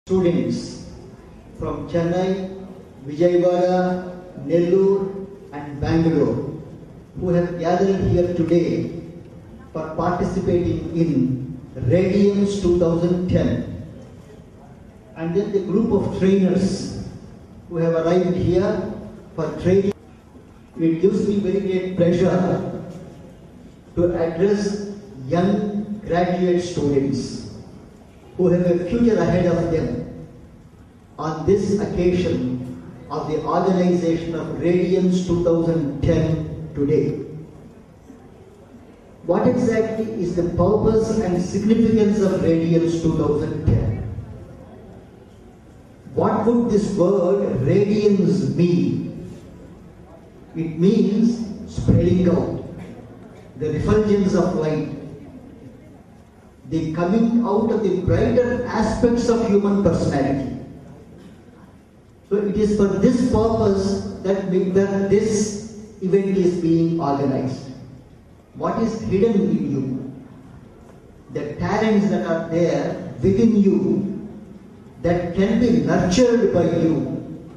Students from Chennai, Visweswara, Nellore and Bangalore who have gathered here today for participating in Radiance 2010, and then the group of trainers who have arrived here for training. It gives me very great pleasure to address young graduate students who have a future ahead of them on this occasion of the organization of Radiance 2010 today. What exactly is the purpose and significance of Radiance 2010? What would this word radiance mean? It means spreading out, the refulgence of light, the coming out of the brighter aspects of human personality. So it is for this purpose that this event is being organized. What is hidden in you, the talents that are there within you, that can be nurtured by you,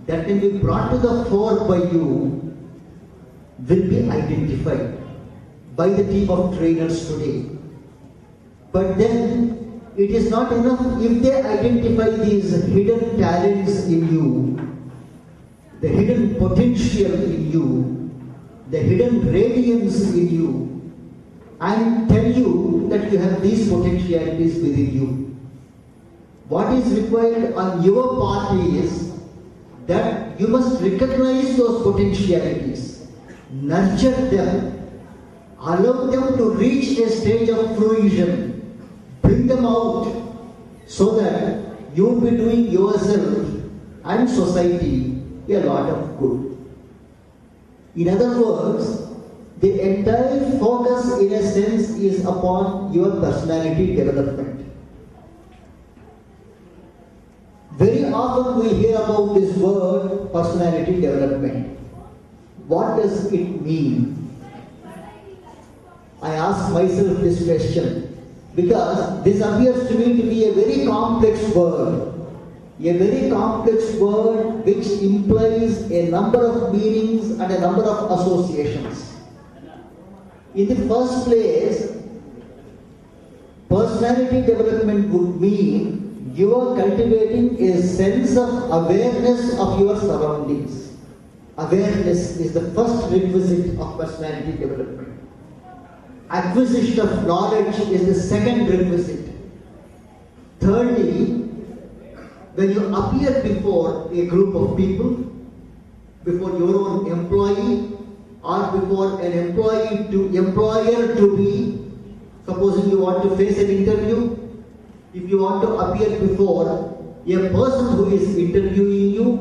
that can be brought to the fore by you, will be identified by the team of trainers today. But then, it is not enough if they identify these hidden talents in you, the hidden potential in you, the hidden radiance in you, and tell you that you have these potentialities within you. What is required on your part is that you must recognize those potentialities, nurture them, allow them to reach a stage of fruition, bring them out so that you will be doing yourself and society a lot of good. In other words, the entire focus in a sense is upon your personality development. Very often we hear about this word personality development. What does it mean? I ask myself this question, because this appears to me to be a very complex word. A very complex word which implies a number of meanings and a number of associations. In the first place, personality development would mean you are cultivating a sense of awareness of your surroundings. Awareness is the first requisite of personality development. Acquisition of knowledge is the second requisite. Thirdly, when you appear before a group of people, before your own employee, or before an employer to be, supposing you want to face an interview, if you want to appear before a person who is interviewing you,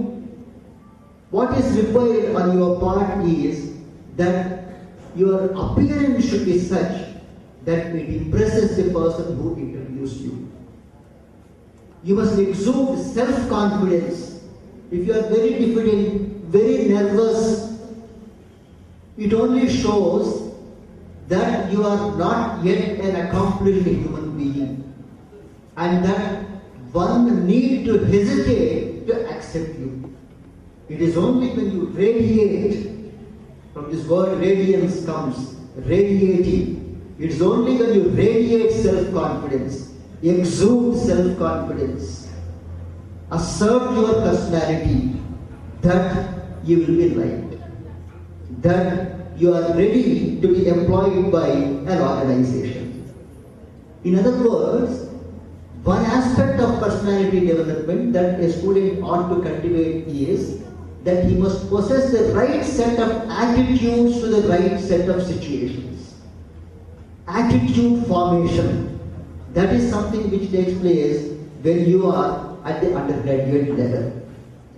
what is required on your part is that your appearance should be such that it impresses the person who interviews you. You must exude self-confidence. If you are very diffident, very nervous, it only shows that you are not yet an accomplished human being, and that one need to hesitate to accept you. It is only when you radiate, from this word radiance comes radiating. It is only when you radiate self-confidence, exude self-confidence, assert your personality, that you will be liked, that you are ready to be employed by an organization. In other words, one aspect of personality development that a student ought to cultivate is that he must possess the right set of attitudes to the right set of situations. Attitude formation, that is something which takes place when you are at the undergraduate level.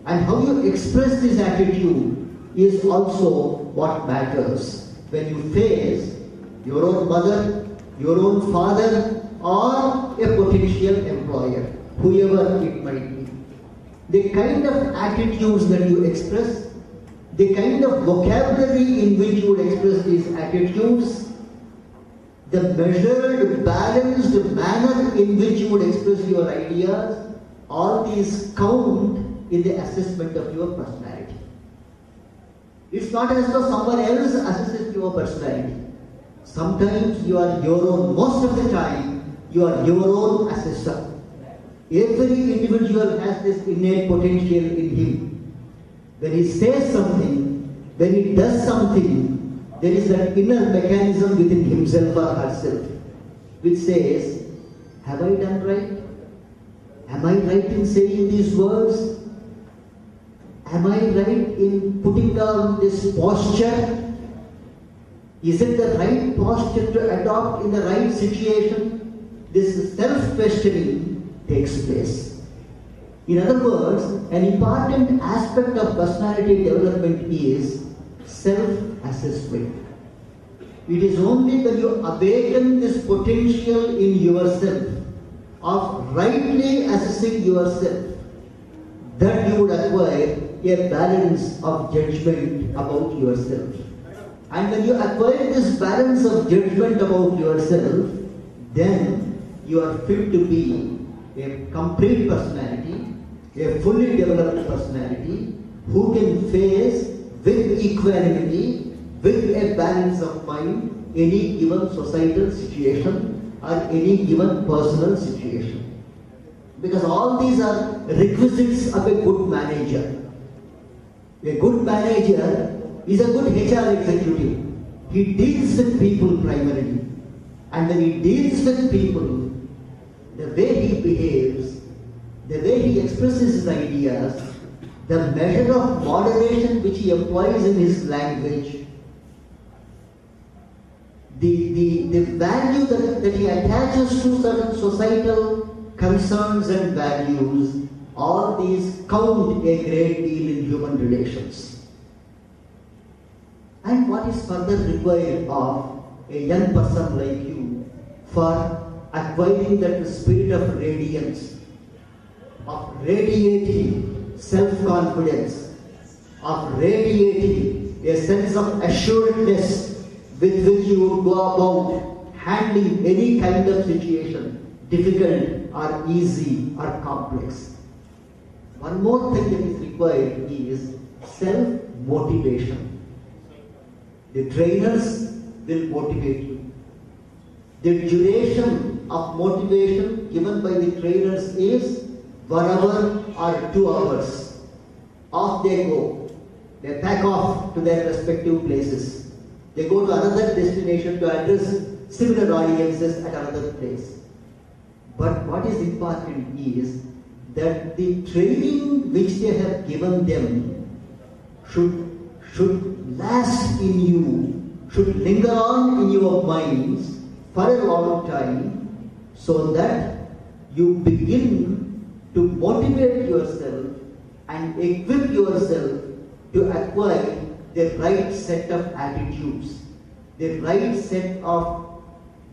And how you express this attitude is also what matters when you face your own mother, your own father, or a potential employer, whoever it might be. The kind of attitudes that you express, the kind of vocabulary in which you would express these attitudes, the measured, balanced manner in which you would express your ideas, all these count in the assessment of your personality. It's not as though someone else assesses your personality. Sometimes you are your own, most of the time, you are your own assessor. Every individual has this innate potential in him. When he says something, when he does something, there is that inner mechanism within himself or herself which says, have I done right? Am I right in saying these words? Am I right in putting down this posture? Is it the right posture to adopt in the right situation? This self-questioning takes place. In other words, an important aspect of personality development is self-assessment. It is only when you awaken this potential in yourself of rightly assessing yourself that you would acquire a balance of judgment about yourself. And when you acquire this balance of judgment about yourself, then you are fit to be a complete personality, a fully developed personality who can face with equanimity, with a balance of mind, any given societal situation or any given personal situation. Because all these are requisites of a good manager. A good manager is a good HR executive. He deals with people primarily. And when he deals with people, the way he behaves, the way he expresses his ideas, the measure of moderation which he employs in his language, the value that he attaches to certain societal concerns and values, all these count a great deal in human relations. And what is further required of a young person like you for acquiring that spirit of radiance, of radiating self-confidence, of radiating a sense of assuredness with which you would go about handling any kind of situation, difficult or easy or complex. One more thing that is required is self-motivation. The trainers will motivate you. The duration of motivation given by the trainers is 1 hour or 2 hours. Off they go. They pack off to their respective places. They go to another destination to address similar audiences at another place. But what is important is that the training which they have given them should last in you, should linger on in your minds for a long time, so that you begin to motivate yourself and equip yourself to acquire the right set of attitudes, the right set of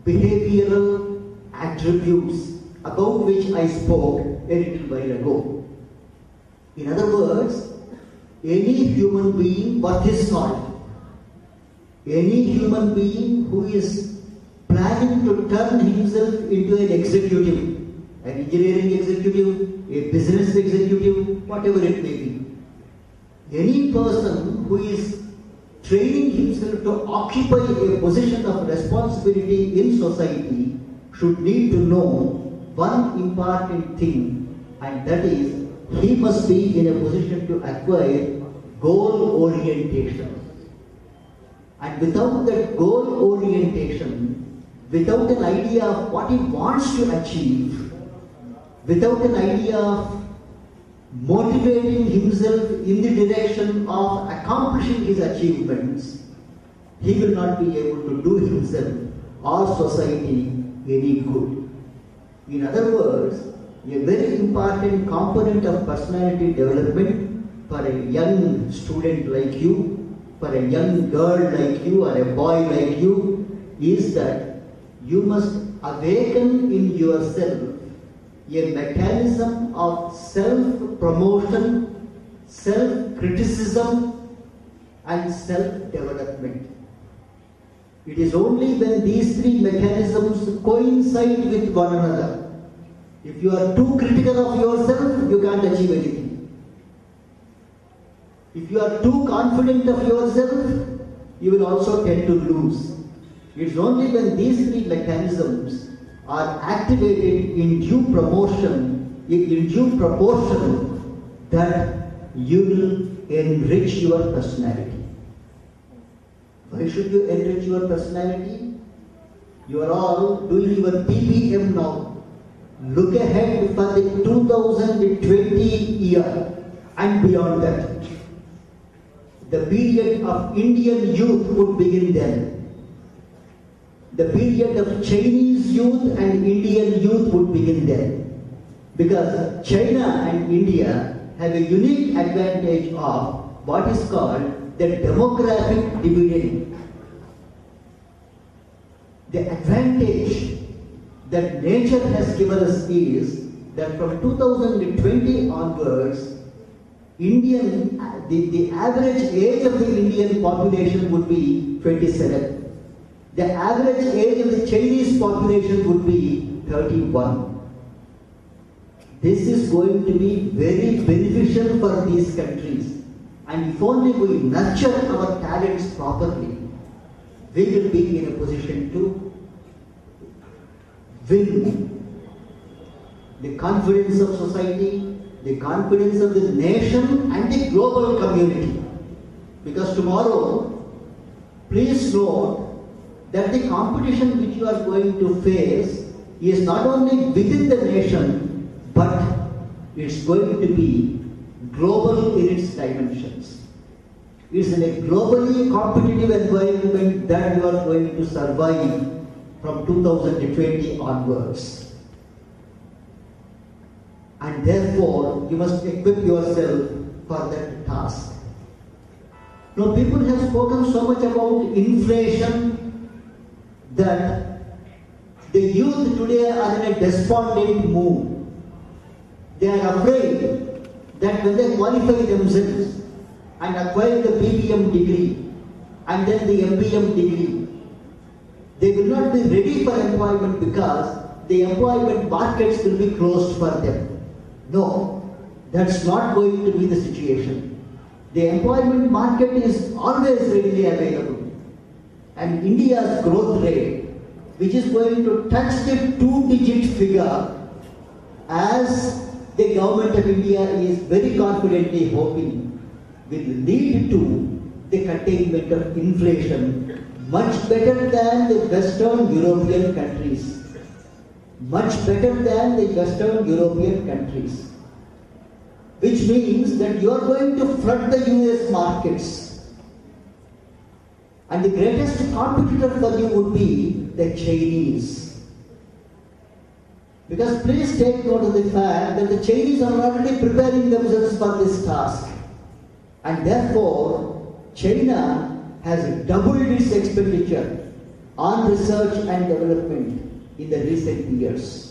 behavioral attributes about which I spoke a little while ago. In other words, any human being worth his salt, any human being who is planning to turn himself into an executive, an engineering executive, a business executive, whatever it may be, any person who is training himself to occupy a position of responsibility in society should need to know one important thing, and that is he must be in a position to acquire goal orientation. And without that goal orientation, without an idea of what he wants to achieve, without an idea of motivating himself in the direction of accomplishing his achievements, he will not be able to do himself or society any good. In other words, a very important component of personality development for a young student like you, for a young girl like you or a boy like you, is that you must awaken in yourself a mechanism of self-promotion, self-criticism and self-development. It is only when these three mechanisms coincide with one another, If you are too critical of yourself, you can't achieve anything. If you are too confident of yourself, you will also tend to lose. It's only when these three mechanisms are activated in due proportion that you will enrich your personality. Why should you enrich your personality? You are all doing your B.B.M now. Look ahead for the 2020 year and beyond that. The period of Indian youth would begin then. The period of Chinese youth and Indian youth would begin then. Because China and India have a unique advantage of what is called the demographic dividend. The advantage that nature has given us is that from 2020 onwards, the average age of the Indian population would be 27. The average age of the Chinese population would be 31. This is going to be very beneficial for these countries. And if only we nurture our talents properly, we will be in a position to win the confidence of society, the confidence of the nation and the global community. Because tomorrow, please note that the competition which you are going to face is not only within the nation, but it's going to be global in its dimensions. It's in a globally competitive environment that you are going to survive from 2020 onwards. And therefore, you must equip yourself for that task. Now, people have spoken so much about inflation that the youth today are in a despondent mood. They are afraid that when they qualify themselves and acquire the B.B.M degree and then the M.B.M degree, they will not be ready for employment because the employment markets will be closed for them. No, that's not going to be the situation. The employment market is always readily available. And India's growth rate, which is going to touch the 2-digit figure, as the government of India is very confidently hoping, will lead to the containment of inflation much better than the Western European countries. Much better than the Western European countries. Which means that you are going to flood the US markets. And the greatest competitor for you would be the Chinese. Because please take note of the fact that the Chinese are already preparing themselves for this task. And therefore, China has doubled its expenditure on research and development in the recent years.